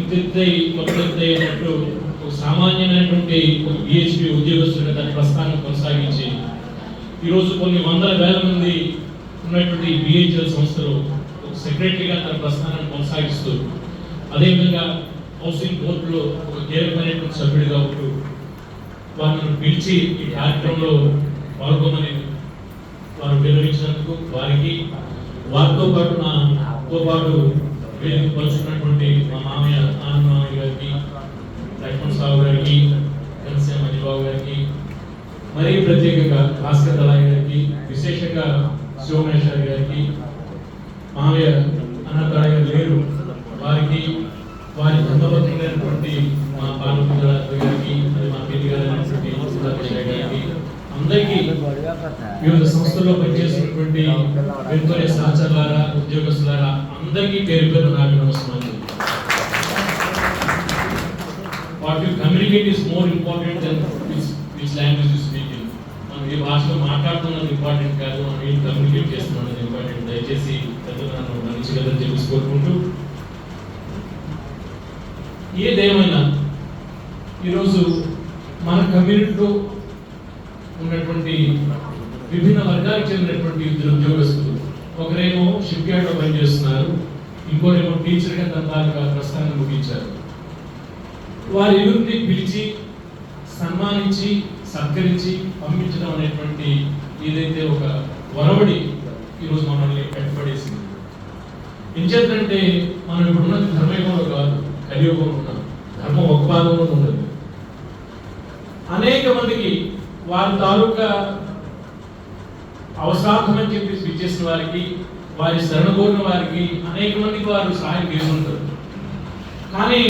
మొదలెత్తాయి అన్నట్టు ఒక సామాన్యమైనటువంటి ఒక బిహెచ్పి ఉద్యోగస్తులుగా దాని ప్రస్థానం కొనసాగించి ఈరోజు కొన్ని వందల వేల మంది ఉన్నటువంటి బిహెచ్ఎల్ సంస్థలో ఒక సెక్రటరీగా తన ప్రస్థానాన్ని కొనసాగిస్తూ అదేవిధంగా హౌసింగ్ బోర్డులో ఒక కీలకమైనటువంటి సభ్యుడిగా ఉంటూ వారిని పిలిచి ఈ కార్యక్రమంలో పాల్గొమని వారు వివరించినందుకు వారితో పాటు నాతో పాటు వేదిక పంచుకున్నటువంటి మా మామయ్య ఆనంద మామయ్య గారికి, లక్ష్మణ్ సాగు గారికి, కనసే మంజుబాబు గారికి, మరీ ప్రత్యేకంగా భాస్కర్ దళాయి గారికి, విశేషంగా శివమేశ్వర్ గారికి, మామయ్య అన్నదాయ లేరు వారికి, వారి ధర్మపత్రులైనటువంటి మా పార్వతి గారికి, మా పెళ్లి గారికి, అందరికీ వివిధ సంస్థల్లో పనిచేస్తున్నటువంటి వెనుకొనే సహచరులారా, ఉద్యోగస్తులారా అందరికీ పేరు పేరు నాకు నమస్కారం. What you communicate is more important than which language you speak in. మనం ఏ భాషలో మాట్లాడుతున్నది ఇంపార్టెంట్ కాదు, మనం ఏం కమ్యూనికేట్ చేస్తున్నది ఇంపార్టెంట్. దయచేసి పెద్దలను మంచిగా తెలుసు కోరుకుంటూ ఏదేమైనా ఈరోజు మన కమ్యూనిటీలో ఉన్నటువంటి విభిన్న వర్గాలకు చెందినటువంటి ఇద్దరు ఉద్యోగస్తులు, ఒకరేమో షిప్ యార్డ్ లో పనిచేస్తున్నారు, ఇంకోరేమో టీచర్గా తన తాలూకా ప్రస్థానం ముగించారు. వారి ఇరువురిని పిలిచి సన్మానించి సత్కరించి పంపించడం అనేటువంటి ఏదైతే ఒక వరవడి ఈరోజు మనల్ని కట్టుబడేసింది. ఎంచేతంటే మనం ఇప్పుడు ఉన్నది ధర్మయుగంలో కాదు, కలియుగంలో ఉన్నాం. ధర్మం ఒక భాగంలో ఉండదు. అనేక మందికి వారి తాలూకా అవసరార్థమని చెప్పి విచ్చేసిన వారికి, వారి శరణ కోరిన వారికి అనేక మందికి వారు సహాయం చేస్తుంటారు. కానీ